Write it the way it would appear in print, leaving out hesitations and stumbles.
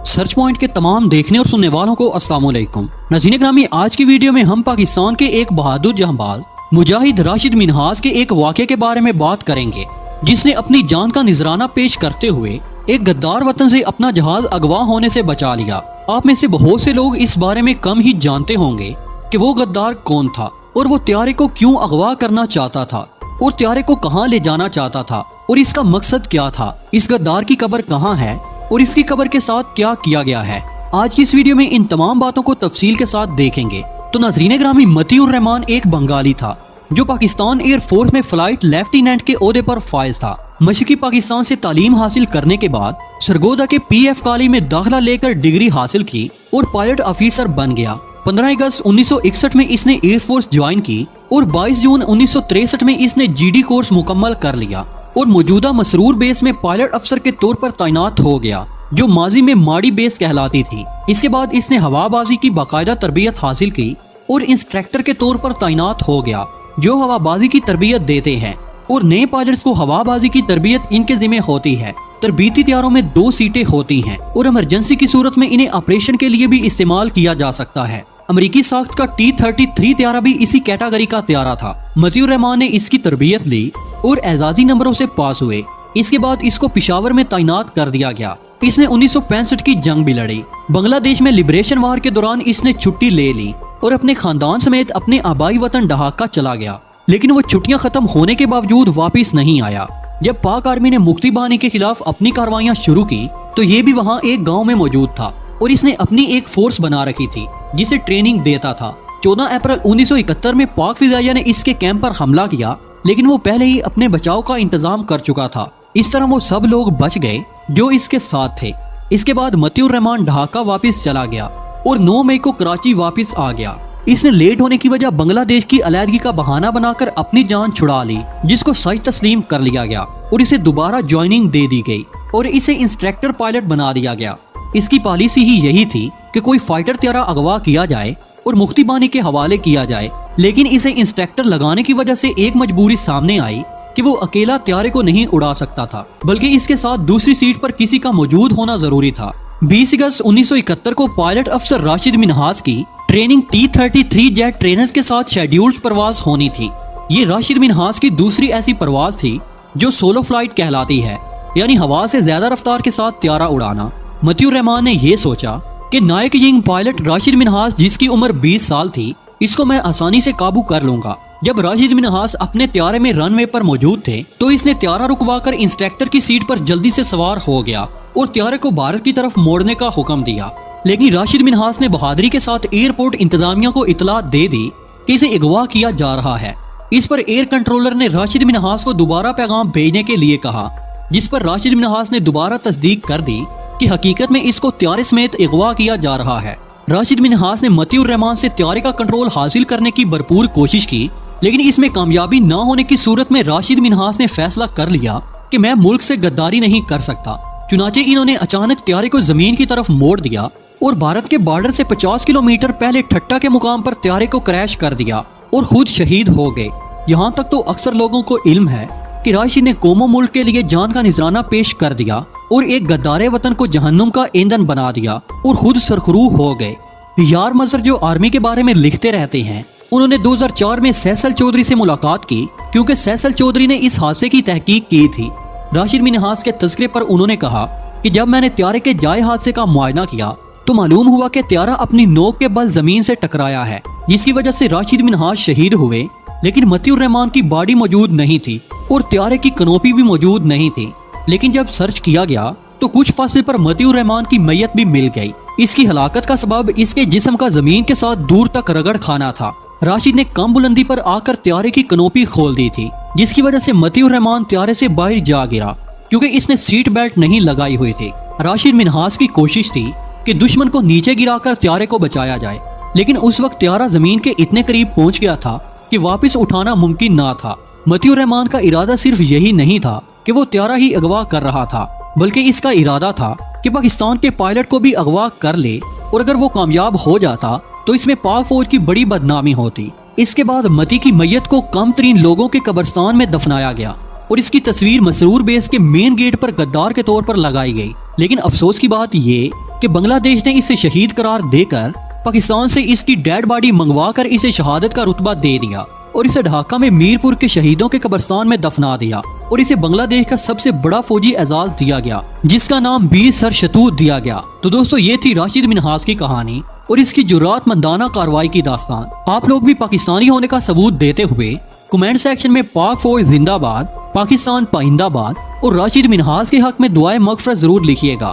Search point के तमाम देखने और सुनने वालों को अस्सलाम वालेकुम। नाज़रीन ग्रामी, आज की वीडियो में हम पाकिस्तान के एक बहादुर जहांबाज मुजाहिद राशिद मिन्हाज के एक वाक़े के बारे में बात करेंगे, जिसने अपनी जान का निजराना पेश करते हुए एक गद्दार वतन से अपना जहाज अगवा होने से बचा लिया। आप में से बहुत से लोग इस बारे में कम ही जानते होंगे कि वो गद्दार कौन था और वो त्यारे को क्यों अगवा करना चाहता था और त्यारे को कहाँ ले जाना चाहता था और इसका मकसद क्या था। इस गद्दार की कब्र कहाँ है और इसकी कब्र के साथ क्या किया गया है। आज की इस वीडियो में इन तमाम बातों को तफसील के साथ देखेंगे। तो नाज़रीन ग्रामी, मतीउर रहमान एक बंगाली था जो पाकिस्तान एयर फोर्स में फ्लाइट लेफ्टिनेंट के ओहदे पर फायज था। मशरकी पाकिस्तान से तालीम हासिल करने के बाद सरगोदा के PF कॉलेज में दाखिला लेकर डिग्री हासिल की और पायलट ऑफिसर बन गया। 15 अगस्त 1961 में इसने एयर फोर्स ज्वाइन की और 22 जून 1963 में इसने GD कोर्स मुकम्मल कर लिया और मौजूदा मसरूर बेस में पायलट अफसर के तौर पर तैनात हो गया, जो माजी में माड़ी बेस कहलाती थी। इसके बाद इसने हवाबाजी की बाकायदा तरबियत हासिल की और इंस्ट्रक्टर के तौर पर तैनात हो गया, जो हवाबाजी की तरबियत देते हैं और नए पायलट्स को हवाबाजी की तरबियत इनके जिम्मे होती है। तरबीती तैयारों में 2 सीटें होती हैं और इमरजेंसी की सूरत में इन्हें ऑपरेशन के लिए भी इस्तेमाल किया जा सकता है। अमेरिकी साख्त का T-33 त्यारा भी इसी कैटेगरी का त्यारा था। मतीउर रहमान ने इसकी तरबियत ली और एजाजी नंबरों से पास हुए। इसके बाद इसको पिशावर में तैनात कर दिया गया। इसने 1965 की जंग भी लड़ी। बांग्लादेश में लिबरेशन वार के दौरान इसने छुट्टी ले ली और अपने खानदान समेत अपने आबाई वतन ढाका चला गया, लेकिन वो छुट्टियां खत्म होने के बावजूद वापस नहीं आया। जब पाक आर्मी ने मुक्ति बानी के खिलाफ अपनी कार्रवाइयां शुरू की तो ये भी वहाँ एक गाँव में मौजूद था और इसने अपनी एक फोर्स बना रखी थी जिसे ट्रेनिंग देता था। 14 अप्रैल 1971 में पाक फिजाइया ने इसके कैंप पर हमला किया, लेकिन वो पहले ही अपने बचाव का इंतजाम कर चुका था। इस तरह वो सब लोग बच गए जो इसके साथ थे। इसके बाद मतीउर रहमान ढाका वापस चला गया और 9 मई को कराची वापस आ गया। इसने लेट होने की वजह बांग्लादेश की अलहदगी का बहाना बनाकर अपनी जान छुड़ा ली, जिसको सच तस्लीम कर लिया गया और इसे दोबारा ज्वाइनिंग दे दी गई और इसे इंस्ट्रक्टर पायलट बना दिया गया। इसकी पॉलिसी ही यही थी कि कोई फाइटर त्यारा अगवा किया जाए और मुक्ति बानी के हवाले किया जाए, लेकिन इसे इंस्ट्रक्टर लगाने की वजह से एक मजबूरी सामने आई कि वो अकेला त्यारे को नहीं उड़ा सकता था, बल्कि इसके साथ दूसरी सीट पर किसी का मौजूद होना जरूरी था। 20 अगस्त 1971 को पायलट अफसर राशिद मिन्हाज की ट्रेनिंग T-33 जेट ट्रेनर्स के साथ शेड्यूल्ड परवाज होनी थी। ये राशिद मिन्हाज की दूसरी ऐसी परवाज थी जो सोलो फ्लाइट कहलाती है, यानी हवा से ज्यादा रफ्तार के साथ त्यारा उड़ाना। मतीउर रहमान ने यह सोचा कि नायक यंग पायलट राशिद मिन्हाज, जिसकी उम्र 20 साल थी, इसको मैं आसानी से काबू कर लूंगा। जब राशिद मिन्हाज अपने त्यारे में रनवे पर मौजूद थे तो इसने त्यारा रुकवाकर इंस्ट्रक्टर की सीट पर जल्दी से सवार हो गया और त्यारे को भारत की तरफ मोड़ने का हुक्म दिया। लेकिन राशिद मिन्हाज ने बहादुरी के साथ एयरपोर्ट इंतजामिया को इतला दे दी कि इसे अगवा किया जा रहा है। इस पर एयर कंट्रोलर ने राशिद मिन्हाज को दोबारा पैगाम भेजने के लिए कहा, जिस पर राशिद मिन्हाज ने दोबारा तस्दीक कर दी कि हकीकत में इसको त्यारे समेत अगवा किया जा रहा है। राशिद मिन्हाज ने मतीउर रहमान से त्यारे का कंट्रोल हासिल करने की भरपूर कोशिश की, लेकिन इसमें कामयाबी न होने की सूरत में राशिद मिन्हाज ने फैसला कर लिया कि मैं मुल्क से गद्दारी नहीं कर सकता। चुनाचे इन्होंने अचानक त्यारे को जमीन की तरफ मोड़ दिया और भारत के बॉर्डर से 50 किलोमीटर पहले ठट्टा के मुकाम पर त्यारे को क्रैश कर दिया और खुद शहीद हो गए। यहाँ तक तो अक्सर लोगों को इल्म है कि राशिद ने कौमो मुल्क के लिए जान का निजराना पेश कर दिया और एक गद्दारे वतन को जहन्नुम का ईंधन बना दिया और खुद सरखरू हो गए। यार मजहर जो आर्मी के बारे में लिखते रहते हैं, उन्होंने 2004 में सैसल चौधरी से मुलाकात की, क्योंकि सैसल चौधरी ने इस हादसे की तहकीक की थी। राशिद मिन्हाज के तज़किरे पर उन्होंने कहा कि जब मैंने त्यारे के जाए हादसे का मुआयना किया तो मालूम हुआ कि त्यारा अपनी नोक के बल जमीन से टकराया है, जिसकी वजह से राशिद मिन्हाज शहीद हुए, लेकिन मतीउर रहमान की बॉडी मौजूद नहीं थी और त्यारे की कनोपी भी मौजूद नहीं थी। लेकिन जब सर्च किया गया तो कुछ फासले पर मतीउर रहमान की मैयत भी मिल गई। इसकी हलाकत का सबब इसके जिस्म का जमीन के साथ दूर तक रगड़ खाना था। राशिद ने कम बुलंदी पर आकर त्यारे की कनोपी खोल दी थी, जिसकी वजह से मतीउर रहमान त्यारे से बाहर जा गिरा, क्योंकि इसने सीट बेल्ट नहीं लगाई हुई थी। राशिद मिन्हाज की कोशिश थी कि दुश्मन को नीचे गिराकर त्यारे को बचाया जाए, लेकिन उस वक्त त्यारा जमीन के इतने करीब पहुंच गया था कि वापस उठाना मुमकिन ना था। मतीउर रहमान का इरादा सिर्फ यही नहीं था कि वो त्यारा ही अगवा कर रहा था, बल्कि इसका इरादा था कि पाकिस्तान के पायलट को भी अगवा कर ले, और अगर वो कामयाब हो जाता तो इसमें पाक फौज की बड़ी बदनामी होती। इसके बाद मती की मैयत को कम तरीन लोगों के कब्रिस्तान में दफनाया गया और इसकी तस्वीर मसरूर बेस के मेन गेट पर गद्दार के तौर पर लगाई गई। लेकिन अफसोस की बात ये کہ بنگلہ دیش نے اسے شہید قرار دے کر پاکستان سے اس کی ڈیڈ باڈی منگوا کر اسے شہادت کا رتبہ دے دیا اور اسے ڈھاکہ میں میرپور کے شہیدوں کے قبرستان میں دفنا دیا اور اسے بنگلہ دیش کا سب سے بڑا فوجی اعزاز دیا گیا جس کا نام 20 سر شتوت دیا گیا۔ تو دوستو یہ تھی راشد منہاس کی کہانی اور اس کی جرات مندانہ کارروائی کی داستان۔ آپ لوگ بھی پاکستانی ہونے کا ثبوت دیتے ہوئے کمنٹ سیکشن میں پاک فوج زندہ باد، پاکستان پائندہ باد اور راشد منہاس کے حق میں دعائیں مغفرت ضرور لکھیے گا۔